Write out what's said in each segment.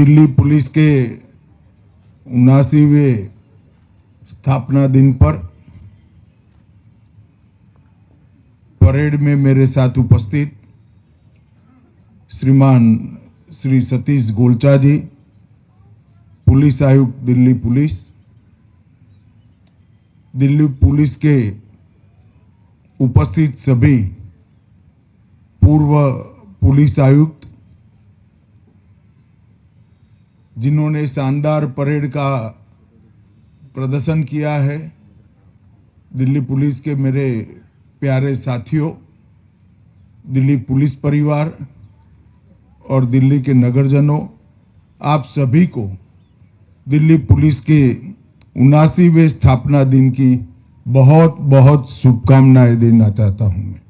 Delhi police के 79वें स्थापना दिन पर परेड में मेरे साथ उपस्थित श्रीमान श्री सतीश गोलचा जी, पुलिस आयुक्त दिल्ली पुलिस के उपस्थित सभी पूर्व पुलिस आयुक्त जिन्होंने शानदार परेड का प्रदर्शन किया है, दिल्ली पुलिस के मेरे प्यारे साथियों, दिल्ली पुलिस परिवार और दिल्ली के नगरजनों, आप सभी को दिल्ली पुलिस के 79वें स्थापना दिन की बहुत बहुत शुभकामनाएं देना चाहता हूं। मैं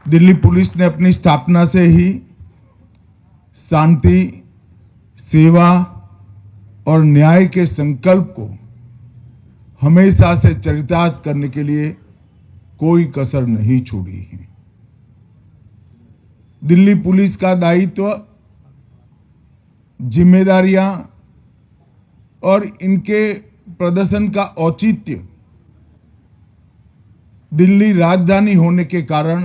दिल्ली पुलिस ने अपनी स्थापना से ही शांति, सेवा और न्याय के संकल्प को हमेशा से चरितार्थ करने के लिए कोई कसर नहीं छोड़ी है। दिल्ली पुलिस का दायित्व, जिम्मेदारियां और इनके प्रदर्शन का औचित्य दिल्ली राजधानी होने के कारण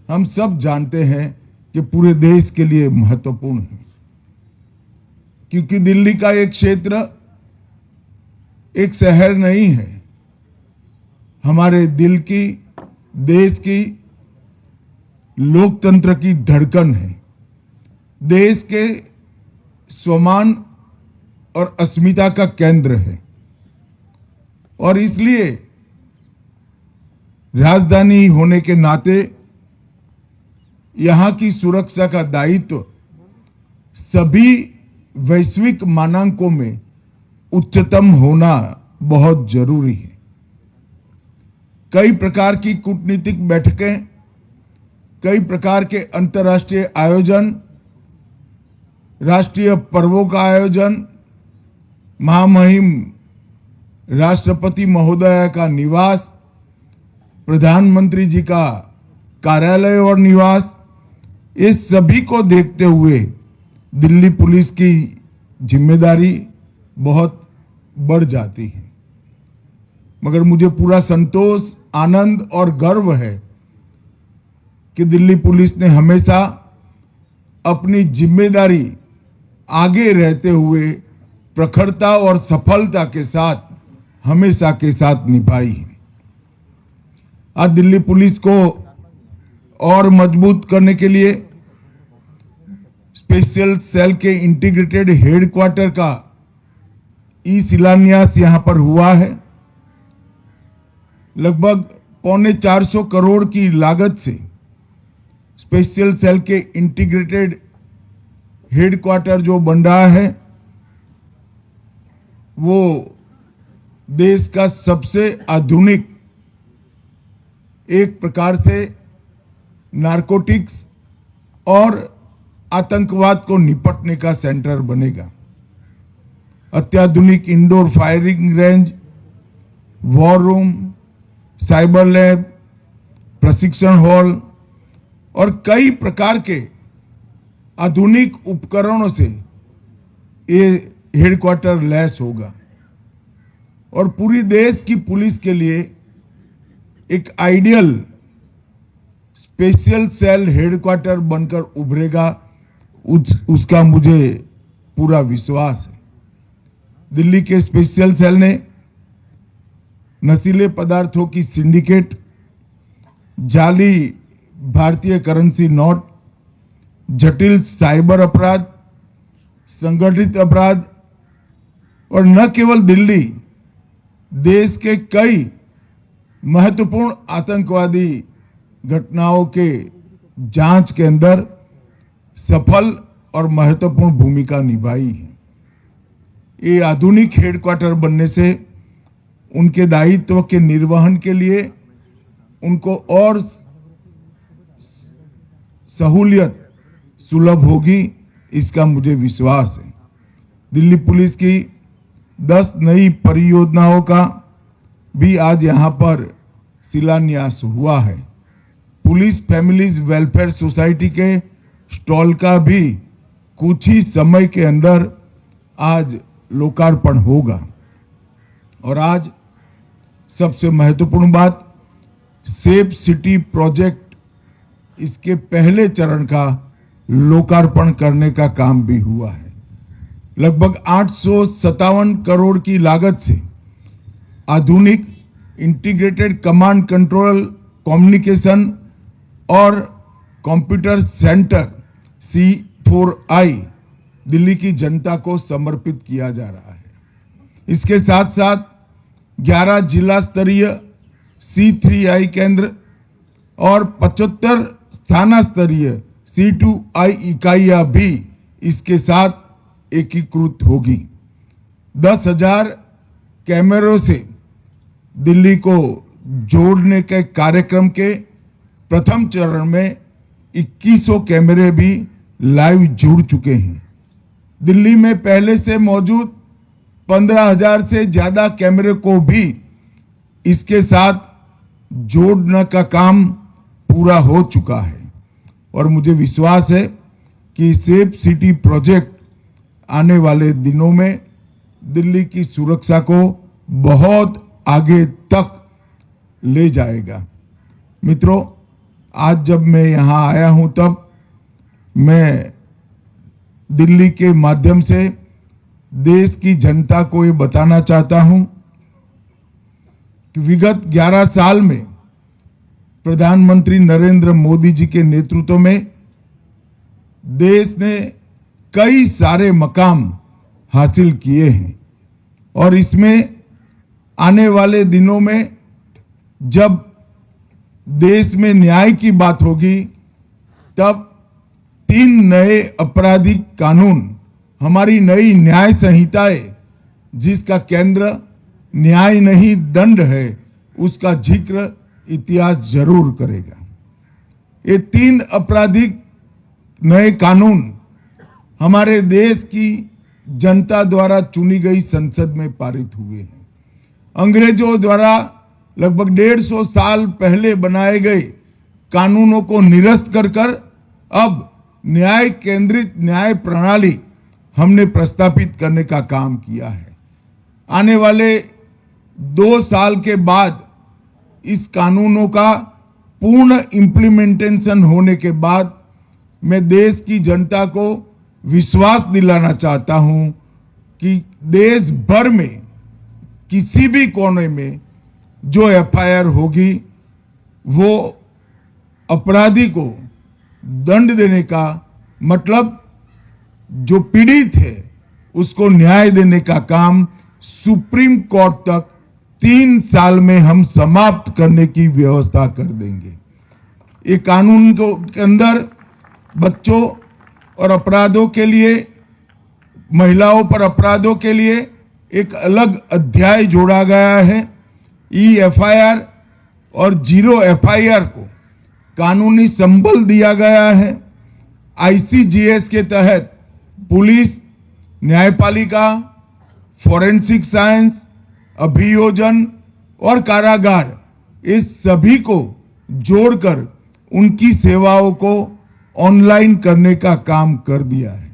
हम सब जानते हैं कि पूरे देश के लिए महत्वपूर्ण है, क्योंकि दिल्ली का एक क्षेत्र एक शहर नहीं है, हमारे दिल की, देश की, लोकतंत्र की धड़कन है, देश के स्वाभिमान और अस्मिता का केंद्र है। और इसलिए राजधानी होने के नाते यहां की सुरक्षा का दायित्व सभी वैश्विक मानकों में उच्चतम होना बहुत जरूरी है। कई प्रकार की कूटनीतिक बैठकें, कई प्रकार के अंतर्राष्ट्रीय आयोजन, राष्ट्रीय पर्वों का आयोजन, महामहिम राष्ट्रपति महोदय का निवास, प्रधानमंत्री जी का कार्यालय और निवास, इस सभी को देखते हुए दिल्ली पुलिस की जिम्मेदारी बहुत बढ़ जाती है। मगर मुझे पूरा संतोष, आनंद और गर्व है कि दिल्ली पुलिस ने हमेशा अपनी जिम्मेदारी आगे रहते हुए प्रखरता और सफलता के साथ हमेशा के साथ निभाई है। आज दिल्ली पुलिस को और मजबूत करने के लिए स्पेशल सेल के इंटीग्रेटेड हेडक्वार्टर का शिलान्यास यहां पर हुआ है। लगभग 450 करोड़ की लागत से स्पेशल सेल के इंटीग्रेटेड हेडक्वार्टर जो बन रहा है, वो देश का सबसे आधुनिक, एक प्रकार से नारकोटिक्स और आतंकवाद को निपटने का सेंटर बनेगा। अत्याधुनिक indoor firing range, war room, cyber lab, प्रशिक्षण हॉल और कई प्रकार के आधुनिक उपकरणों से ये हेडक्वार्टर लैस होगा और पूरी देश की पुलिस के लिए एक आइडियल स्पेशल सेल हेडक्वार्टर बनकर उभरेगा, उसका मुझे पूरा विश्वास है। दिल्ली के स्पेशल सेल ने नशीले पदार्थों की सिंडिकेट, जाली भारतीय करेंसी नोट, जटिल साइबर अपराध, संगठित अपराध और न केवल दिल्ली, देश के कई महत्वपूर्ण आतंकवादी घटनाओं के जांच के अंदर सफल और महत्वपूर्ण भूमिका निभाई है। ये आधुनिक हेडक्वार्टर बनने से उनके दायित्व के निर्वहन के लिए उनको और सहूलियत सुलभ होगी, इसका मुझे विश्वास है। दिल्ली पुलिस की 10 नई परियोजनाओं का भी आज यहां पर शिलान्यास हुआ है। पुलिस फैमिलीज वेलफेयर सोसाइटी के स्टॉल का भी कुछ ही समय के अंदर आज लोकार्पण होगा। और आज सबसे महत्वपूर्ण बात, सेफ सिटी प्रोजेक्ट इसके पहले चरण का लोकार्पण करने का काम भी हुआ है। लगभग 857 करोड़ की लागत से आधुनिक इंटीग्रेटेड कमांड कंट्रोल, कम्युनिकेशन और कंप्यूटर सेंटर C4I दिल्ली की जनता को समर्पित किया जा रहा है। इसके साथ साथ 11 जिला स्तरीय C3I केंद्र और 75 स्थाना स्तरीय C2I इकाइयां भी इसके साथ एकीकृत होगी। 10,000 कैमरों से दिल्ली को जोड़ने के कार्यक्रम के प्रथम चरण में 2100 कैमरे भी लाइव जुड़ चुके हैं। दिल्ली में पहले से मौजूद 15,000 से ज्यादा कैमरे को भी इसके साथ जोड़ने का काम पूरा हो चुका है। और मुझे विश्वास है कि सेफ सिटी प्रोजेक्ट आने वाले दिनों में दिल्ली की सुरक्षा को बहुत आगे तक ले जाएगा। मित्रों, आज जब मैं यहां आया हूं तब मैं दिल्ली के माध्यम से देश की जनता को ये बताना चाहता हूं कि विगत 11 साल में प्रधानमंत्री नरेंद्र मोदी जी के नेतृत्व में देश ने कई सारे मकाम हासिल किए हैं। और इसमें आने वाले दिनों में जब देश में न्याय की बात होगी तब 3 नए आपराधिक कानून, हमारी नई न्याय संहिताएं, जिसका केंद्र न्याय नहीं दंड है, उसका जिक्र इतिहास जरूर करेगा। ये 3 आपराधिक नए कानून हमारे देश की जनता द्वारा चुनी गई संसद में पारित हुए हैं। अंग्रेजों द्वारा लगभग 150 साल पहले बनाए गए कानूनों को निरस्त कर अब न्याय केंद्रित न्याय प्रणाली हमने प्रस्तापित करने का काम किया है। आने वाले 2 साल के बाद इस कानूनों का पूर्ण इम्प्लीमेंटेशन होने के बाद मैं देश की जनता को विश्वास दिलाना चाहता हूं कि देश भर में किसी भी कोने में जो FIR होगी वो अपराधी को दंड देने का मतलब जो पीड़ित है उसको न्याय देने का काम सुप्रीम कोर्ट तक 3 साल में हम समाप्त करने की व्यवस्था कर देंगे। ये कानून के अंदर बच्चों और अपराधों के लिए, महिलाओं पर अपराधों के लिए एक अलग अध्याय जोड़ा गया है। EFIR और 0 FIR को कानूनी संबल दिया गया है। ICGS के तहत पुलिस, न्यायपालिका, फोरेंसिक साइंस, अभियोजन और कारागार, इस सभी को जोड़कर उनकी सेवाओं को ऑनलाइन करने का काम कर दिया है।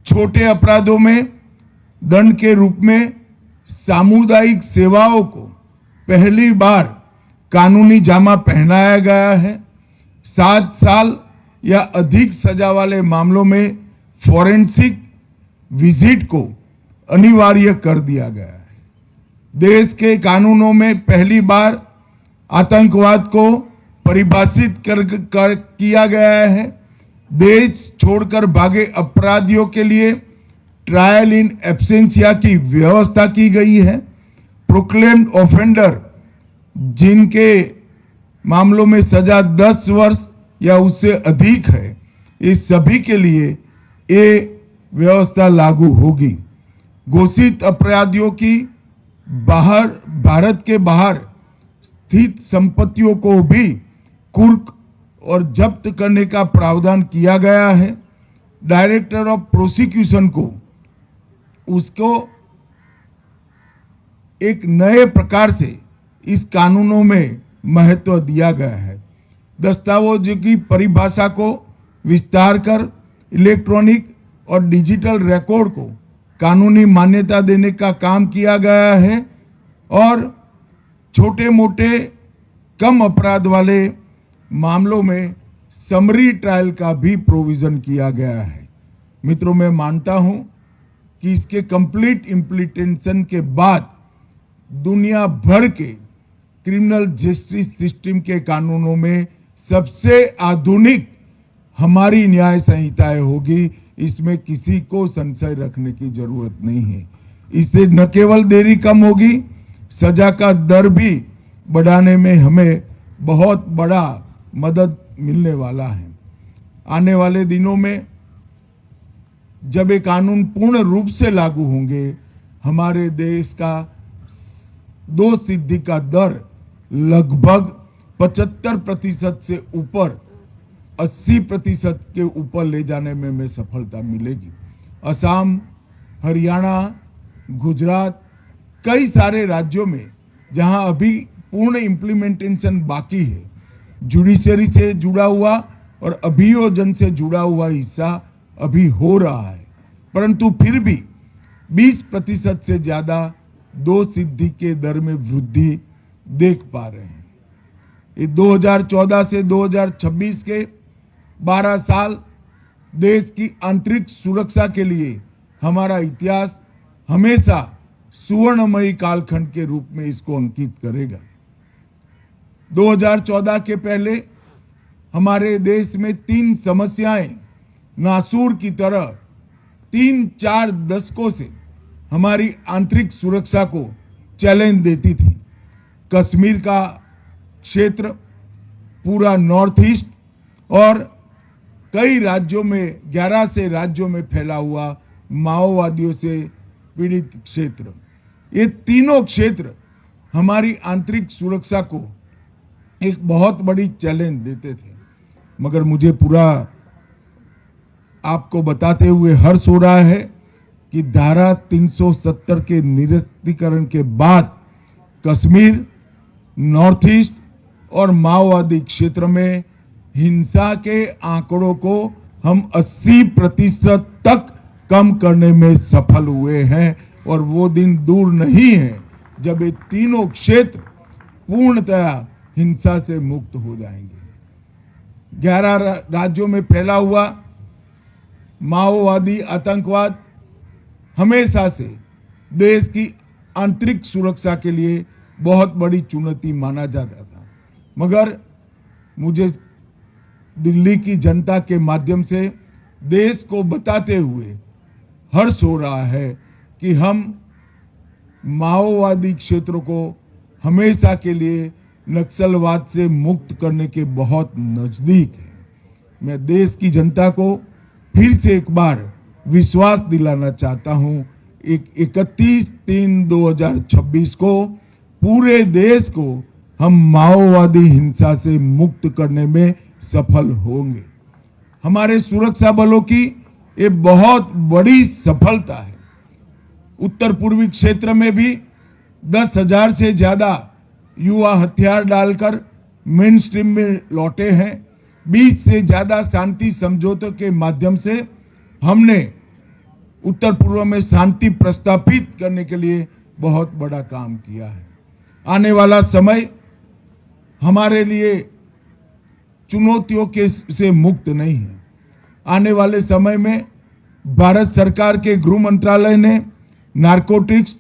छोटे अपराधों में दंड के रूप में सामुदायिक सेवाओं को पहली बार कानूनी जामा पहनाया गया है। 7 साल या अधिक सजा वाले मामलों में फोरेंसिक विजिट को अनिवार्य कर दिया गया है। देश के कानूनों में पहली बार आतंकवाद को परिभाषित किया गया है। देश छोड़कर भागे अपराधियों के लिए ट्रायल इन एब्सेंशिया की व्यवस्था की गई है। प्रोक्लेम्ड ऑफेंडर जिनके मामलों में सजा 10 वर्ष या उससे अधिक है, इस सभी के लिए ये व्यवस्था लागू होगी। घोषित अपराधियों की भारत के बाहर स्थित संपत्तियों को भी कुर्क और जब्त करने का प्रावधान किया गया है। डायरेक्टर ऑफ प्रोसिक्यूशन को उसको एक नए प्रकार से इस कानूनों में महत्व दिया गया है। दस्तावेजों की परिभाषा को विस्तार कर इलेक्ट्रॉनिक और डिजिटल रिकॉर्ड को कानूनी मान्यता देने का काम किया गया है और छोटे मोटे कम अपराध वाले मामलों में समरी ट्रायल का भी प्रोविजन किया गया है। मित्रों, मैं मानता हूं कि इसके कंप्लीट इम्प्लीमेंटेशन के बाद दुनिया भर के क्रिमिनल जस्टिस सिस्टम के कानूनों में सबसे आधुनिक हमारी न्याय संहिताएं होगी। इसमें किसी को संशय रखने की जरूरत नहीं है। इससे न केवल देरी कम होगी, सजा का दर भी बढ़ाने में हमें बहुत बड़ा मदद मिलने वाला है। आने वाले दिनों में जब ये कानून पूर्ण रूप से लागू होंगे, हमारे देश का दोषसिद्धि का दर लगभग 75% से ऊपर 80% के ऊपर ले जाने में हमें सफलता मिलेगी। असम, हरियाणा, गुजरात, कई सारे राज्यों में जहां अभी पूर्ण इम्प्लीमेंटेशन बाकी है, जुडिशरी से जुड़ा हुआ और अभियोजन से जुड़ा हुआ हिस्सा अभी हो रहा है, परंतु फिर भी 20% से ज्यादा दोषसिद्धि के दर में वृद्धि देख पा रहे हैं। ये 2014 से 2026 के 12 साल देश की आंतरिक सुरक्षा के लिए हमारा इतिहास हमेशा सुवर्णमयी कालखंड के रूप में इसको अंकित करेगा। 2014 के पहले हमारे देश में 3 समस्याएं नासूर की तरह 3-4 दशकों से हमारी आंतरिक सुरक्षा को चैलेंज देती थी। कश्मीर का क्षेत्र, पूरा नॉर्थ ईस्ट और कई राज्यों में 11 से राज्यों में फैला हुआ माओवादियों से पीड़ित क्षेत्र, ये तीनों क्षेत्र हमारी आंतरिक सुरक्षा को एक बहुत बड़ी चैलेंज देते थे। मगर मुझे पूरा आपको बताते हुए हर्ष हो रहा है कि धारा 370 के निरस्तीकरण के बाद कश्मीर, नॉर्थ ईस्ट और माओवादी क्षेत्र में हिंसा के आंकड़ों को हम 80% तक कम करने में सफल हुए हैं और वो दिन दूर नहीं है जब ये तीनों क्षेत्र पूर्णतया हिंसा से मुक्त हो जाएंगे। 11 राज्यों में फैला हुआ माओवादी आतंकवाद हमेशा से देश की आंतरिक सुरक्षा के लिए बहुत बड़ी चुनौती माना जाता था, मगर मुझे दिल्ली की जनता के माध्यम से देश को बताते हुए हर्ष हो रहा है कि हम माओवादी क्षेत्रों को हमेशा के लिए नक्सलवाद से मुक्त करने के बहुत नजदीक है। मैं देश की जनता को फिर से एक बार विश्वास दिलाना चाहता हूं, 31/3/2026 को पूरे देश को हम माओवादी हिंसा से मुक्त करने में सफल होंगे। हमारे सुरक्षा बलों की ये बहुत बड़ी सफलता है। उत्तर पूर्वी क्षेत्र में भी 10,000 से ज्यादा युवा हथियार डालकर मेन स्ट्रीम में लौटे हैं। 20 से ज्यादा शांति समझौतों के माध्यम से हमने उत्तर पूर्व में शांति प्रस्थापित करने के लिए बहुत बड़ा काम किया है। आने वाला समय हमारे लिए चुनौतियों के से मुक्त नहीं है। आने वाले समय में भारत सरकार के गृह मंत्रालय ने नारकोटिक्स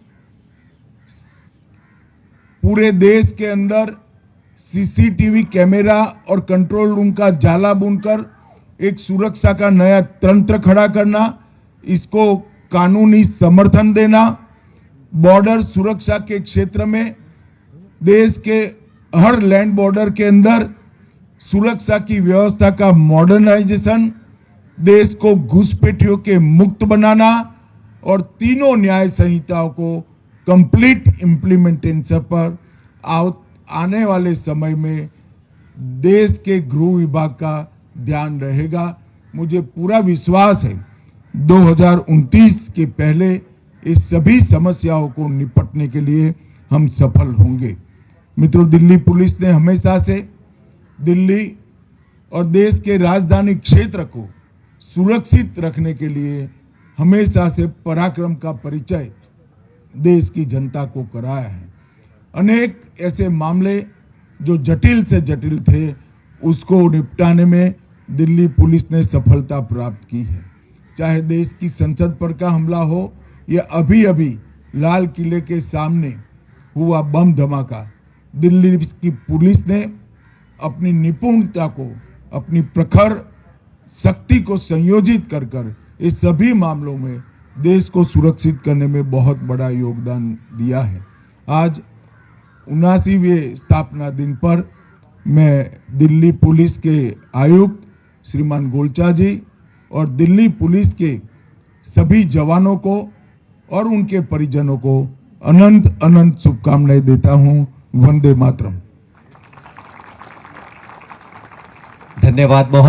पूरे देश के अंदर सीसीटीवी कैमरा और कंट्रोल रूम का जाला बुनकर एक सुरक्षा का नया तंत्र खड़ा करना, इसको कानूनी समर्थन देना, बॉर्डर सुरक्षा के क्षेत्र में देश के हर लैंड बॉर्डर के अंदर सुरक्षा की व्यवस्था का मॉडर्नाइजेशन, देश को घुसपैठियों के मुक्त बनाना और तीनों न्याय संहिताओं को कंप्लीट इम्प्लीमेंटेशन पर आने वाले समय में देश के गृह विभाग का ध्यान रहेगा। मुझे पूरा विश्वास है 2029 के पहले इस सभी समस्याओं को निपटने के लिए हम सफल होंगे। मित्रों, दिल्ली पुलिस ने हमेशा से दिल्ली और देश के राजधानी क्षेत्र को सुरक्षित रखने के लिए हमेशा से पराक्रम का परिचय देश की जनता को कराया है। अनेक ऐसे मामले जो जटिल से जटिल थे, उसको निपटाने में दिल्ली पुलिस ने सफलता प्राप्त की है। चाहे देश की संसद पर का हमला हो या अभी अभी लाल किले के सामने हुआ बम धमाका, दिल्ली की पुलिस ने अपनी निपुणता को, अपनी प्रखर शक्ति को संयोजित कर कर इस सभी मामलों में देश को सुरक्षित करने में बहुत बड़ा योगदान दिया है। आज 79वें स्थापना दिन पर मैं दिल्ली पुलिस के आयुक्त श्रीमान गोलचा जी और दिल्ली पुलिस के सभी जवानों को और उनके परिजनों को अनंत अनंत शुभकामनाएं देता हूं। वंदे मातरम। धन्यवाद मोहन।